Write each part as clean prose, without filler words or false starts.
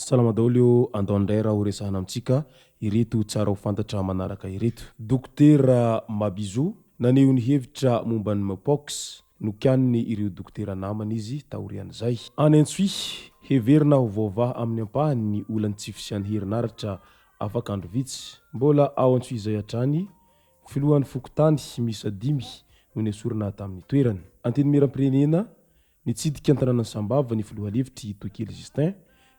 Salama daholo eo andao indray raha ho resahana amintsika ireto tsara ho fantatra manaraka ireto. Dokotera Mabizo naneho ny hevitra momba ny mpox nokianiny ireo dokotera namany izy taorian'izay. Any Antsy heverina ho vaovao amin'ny ampahany ny olany tsy fisian'ny herinaratra afaka andro vitsy. Mbola ao Antsy izay hatrany filohan'ny fokontany misa 5 no nesorina tamin'ny toerany. Anteny miram-pirenena nitsidika an-tanàna Sambava ny filoha levitry Tokely Justin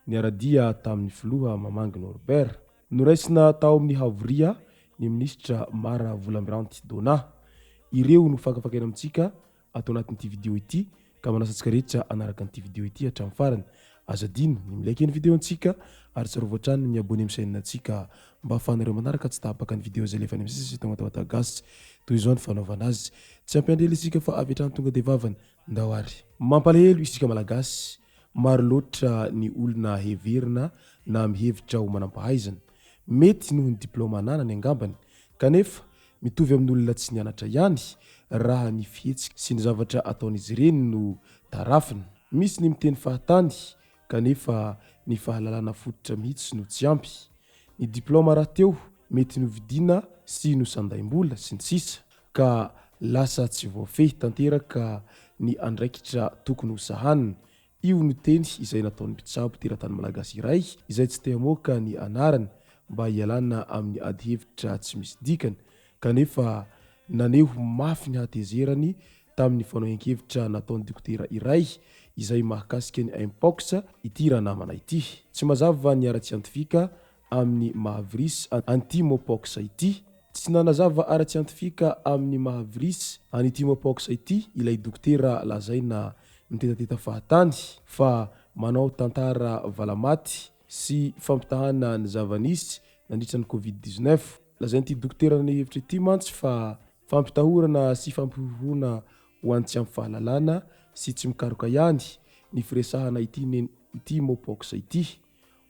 niaradia tamin'ny filoha Mamangy Norbert. Noraisina tao amin'ny havoria ny ministra Mara Volamiranty Dona. Ireo no fakafakana amintsika atao anatin'ity video ity ka manasantsika rehetra anaraka an'ity video ity hatramin'ny farany. Azadino ny milaiky ny video antsika ary tsarovatrany ny miabony amin'ny chaîne antsika mba ahafahanareo manaraka tsy tapaka ny video zay lefa nyamisy tonga tawatagasy toy izao ny fanaovana azy. Tsy ampiandrely isika fa avy hatrany tonga dia vavany ndawary. Mampalahelo isika malagasy maro loatra ny olona heverina na mihevitra ho manam-pahaizana. Mety noho ny diplôma ananany angambany kanefa mitovy amin'ny olona tsy nianatra ihany raha ny fihetsiky sy ny zavatra ataon'izy ireny no tarafiny. Misy ny miteny fahatany kanefa ny fahalalana fototra mihitsy no tsy ampy. Ny diplôma raha teo mety novidiana sy no sandaim-bola sy ny sisa ka lasa tsy voafehy tanteraka ny andraikitra tokony ho sahanina. Io no teny izay nataon'ny mpitsabo teratany malagasy iray izay tsy te-hamoaka ny anarany mba hialana amin'ny ady hevitra tsy misy dikany kanefa naneho mafy ny hatezerany tamin'ny fanaohan-kevitra nataon'ny dokotera iray izay mahakasika ny mpox ity raha namana ity. Tsy mazava ny ara-tsiantifika amin'ny mahavirus anti-mpox ity. Tsy nanazava ara-tsiantifika amin'ny mahavirus anti-mpox ity ilay dokotera lazaina mitetateta fahatany fa manao tantara valamaty sy fampitahana ny zavanisy nandritra ny Covid-19. Lazain'ity dokotera ny hevitra ity mantsy fa fampitahorana sy fampihohona ho an'ny tsy ampy fahalalana sy tsy mikaroka ihany ny firesahana ity mpox ity.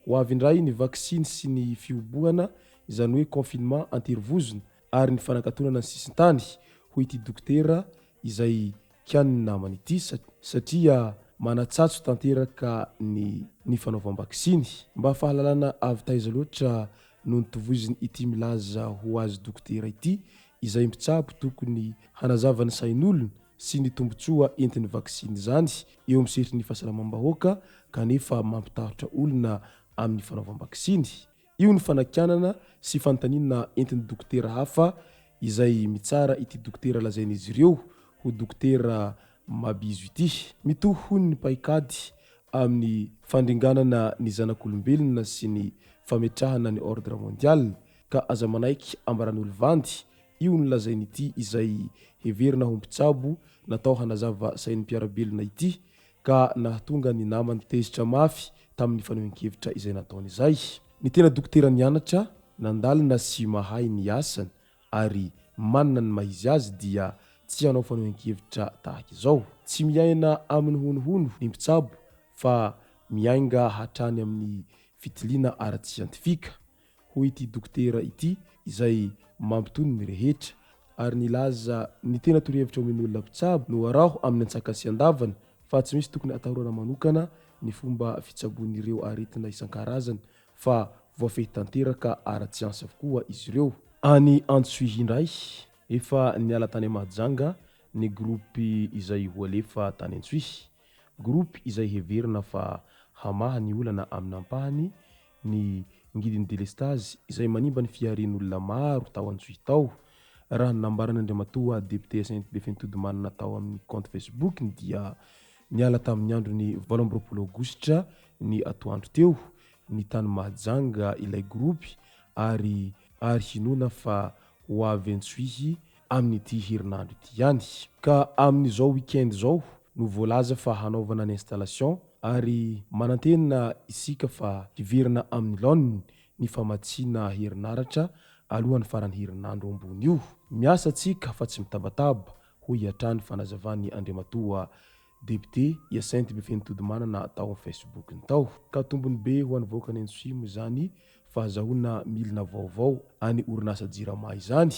Ho avy indray ny vaksiny sy ny fihobohana izany hoe confinement anterivozona ary ny fanankatonana ny sisintany ho ity dokotera izay kian'ny namany ity satria manatsatso tanteraka ny fanaovam-baksiny. Mba fahalalana avy taiza loatra no nitoviziny ity milaza ho azy dokotera ity izay mpitsabo tokony hanazava ny sain'olona sy ny tombotsoa entin'ny vaksiny zany eo amin'ny sehatry ny fahasalamam-bahoaka kanefa mampitahotra olona amin'ny fanaovam-baksiny. Io ny fanakianana sy fanontaniana entin'ny dokotera hafa izay mitsara ity dokotera lazain'izy ireo ho dokotera Mabizo ity. Mitohy ny paikady amin'ny fandringanana ny zanak'olombelona sy ny fametrahana ny ordre mondial ka aza manaiky ambaran'olo vandy. Io ny lazain'ity izay heverina ho mpitsabo natao hanazava sain'ny mpiarabelona ity ka nahatonga ny namany tezitra mafy tamin'ny fanaohan-kevitra izay nataony izay. Ny tena dokotera nianatra nandalina sy mahay ny asany ary manana ny mahizy azy dia tsy hanao fanaohan-kevitra tahaka izao. Tsy miaina amin'ny honohono ny mpitsabo fa miainga hatrany amin'ny fitiliana ara-tsiantifika ho ity dokotera ity izay mampitony ny rehetra ary nilaza ny tena torohevitra omen'ny olona mpitsabo no araho amin'ny antsaka sy andavana fa tsy misy tokony atahorana manokana ny fomba fitsaboan'ireo aretina isan-karazany fa voafehy tanteraka ara-tsiansy avokoa izy ireo. Any Antsy indray efa niala tany Mahajanga ny grupy izay ho alefa tany Antsy. Grupy izay heverina fa hamaha ny olana amin'ny ampahany ny ngidin'ny delestage izay manimba ny fiaren'olona maro tao Antsy tao. Raha nambarana Andriamatoa député Saint Befentodimana tao amin'ny compte Facebook dia niala tamin'ny andron'ny 27 Aogositra ny atoandro teo ny tany Mahajanga ilay grupy ary hinona fa ho avy Antsy amin'ity herinandro ity ihany. Ka amin'izao weekend izao no voalaza fa hanaovana ny installation ary manantena isika fa hiverina amin'ny laoniny ny famatsiana herinaratra alohan'ny farany herinandro ambony io. Miasa antsika fa tsy mitabataba ho hiatrany fanazavany Andriamatoa député Hyacinthe Befenitodomanana tao amin'ny Facebook ny tao. Ka tombony be ho an'ny voaka ny Antsimo zany fahazahoana milina vaovao any orinasa Jirama izany.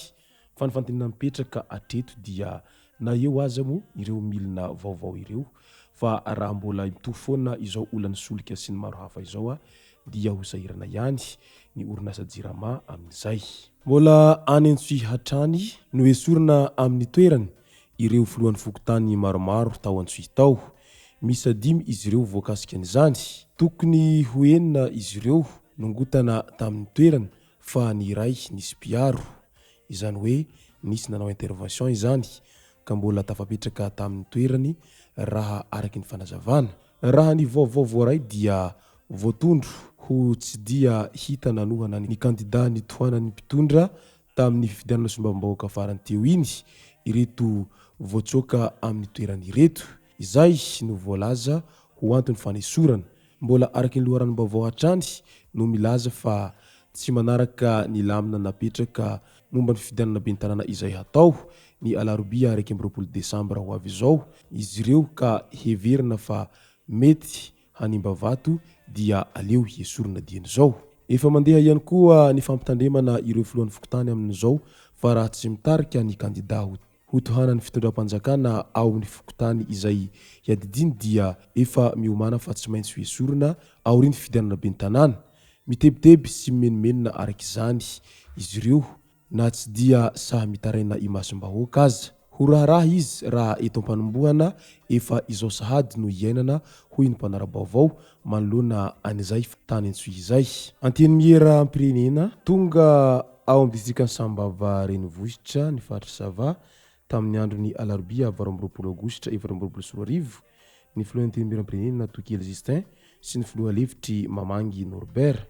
Fa ny fantenina mipetraka atreto dia na eo aza mo ireo milina vaovao ireo fa raha mbola mitovy foana izao olany solika sy ny maro hafa izao dia ho sahirana ihany ny orinasa Jirama amin'izay. Mbola any Antsy hatrany no esorina amin'ny toerany ireo filohan'ny fokontany maromaro tao Antsy tao. Misy 5 izy ireo voakasika an'izany. Tokony ho enina izy ireo nongotana tamin'ny toerana fa ny iray nisy mpiaro. Izany hoe nisy nanao intervention izany ka mbola tafapetraka tamin'ny toerany raha araky ny fanazavana. Raha ny vaovao voaray dia voatondro ho tsy dia hita nanohana ny kandida nitohanany mpitondra tamin'ny fifidianana sombam-bahoaka farany teo iny ireto voatsoka amin'ny toerany ireto. Izay no voalaza ho antony fanesorana. Mbola araky ny loharanom-baovao hatrany no milaza fa tsy manaraka ny lamina napetraka momba ny fifidianana ben'ny tanàna izay hatao ny alarobia 20 Desambra ho avy izao izy ireo ka heverina fa mety hanimba vato dia aleo hiesorina dian'izao. Efa mandeha ihany koa ny fampitandremana ireo filohan'ny fokontany amin'izao fa raha tsy mitarika ny kandida ho tohanany fitondram-panjakana ao amin'ny fokontany izay hiadidiny dia efa miomana fa tsy maintsy hiesorina aorian'ny fifidianana ben'ny tanàna. Mitebiteby sy menomenona araka izany izy ireo na tsy dia saha mitaraina imasom-bahoaka aza. Ho raharaha izy raha eto am-panombohana efa izao sahady no iainana hoy ny mpanara-baovao manoloana an'izay tany Antsy izay. Anteny miera am-pirenena tonga ao amin'ny distrikan'ny Sambava renivohitra ny faritra Sava tamin'ny andron'ny alarobia 20 Aogositra 2024 ny filohan'ny anteny miera am-pirenena Tokely Justin sy ny filoha levitry Mamangy Norbert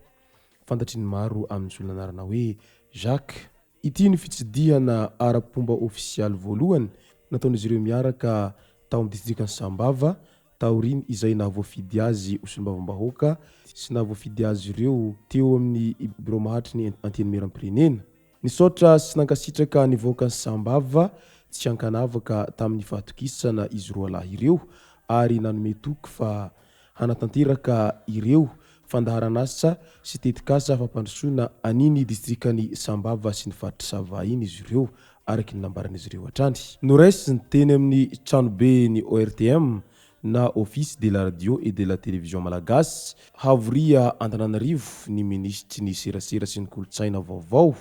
fantatry ny maro amin'ny solona anarana hoe Jacques. Ity ny fitsidihana ara-pomba ofisialy voalohany nataon'izy ireo miaraka tao amin'ny distrikan'ny Sambava taoriny izay nahavoafidy azy ho solombavambahoaka sy nahavoafidy azy ireo teo amin'ny bureau mahatry ny anteny miera am-pirenena. Nisaotra sy nankasitraka nivoakan'ny Sambava tsy hankanavaka tamin'ny fahatokisana izy roa lahy ireo ary nanome toky fa hanatanteraka ireo fandaharan'asa sy tetikasa fampandrosoana aniny distrikany Sambava sy ny faritra Sava iny izy ireo araky ny nambaran'izy ireo hatrany. Noresy ny teny amin'ny tranobe ny ORTM na Office de la Radio et de la Télévision Malagasy havoria Antananarivo ny ministry ny serasera sy ny kolotsaina vaovao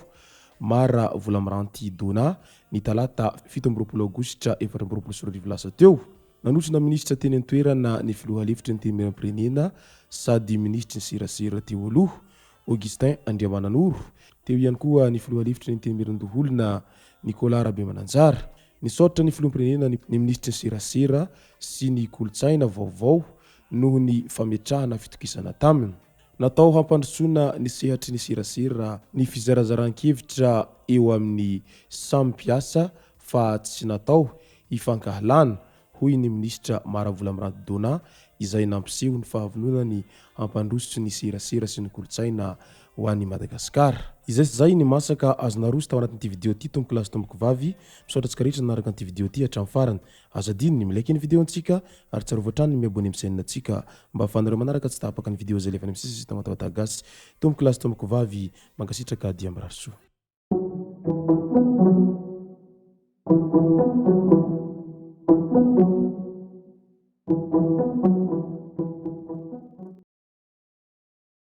Mara Volamiranty Dona ny talata 17 Aogositra 2024 lasa teo. Nanotrona ministra teny an-toerana ny filoha lefitry ny teny miera am-pirenena sady ministry ny serasera teo aloha Augustin Andriamananoro. Teo ihany koa ny filoha lefitry ny teny miaran-doholona Nicolas Rabemananjara. Nisaotra ny filoham-pirenena ny ministry ny serasera sy ny kolotsaina vaovao noho ny fametrahana fitokisana taminy. Natao hampandrosoana ny sehatry ny serasera ny fizarazaran-kevitra eo amin'ny samy mpiasa fa tsy natao hifankahalana hoy ny ministra Mara Volamiranty Dona izay nampiseho ny fahavononany hampandroso ny serasera sy ny kolotsaina ho an'i Madagasikara. Izay sy zay ny masaka azonaroso tao anatin'ity video ity tomboko lazy tomboko vavy misaotra antsika rehetra nanaraka an'ity video ity hatramin'ny farany. Azadiny ny milaiky ny video antsika ary tsarovy hatrany ny miabone amin'ny chaîne antsika mba ahafahanareo manaraka tsy tapaka ny video zay lefany amin'ny sisy tamatavata gasy. Tomboko lazy tomboko vavy mankasitraka dia mirary soa. Thank you.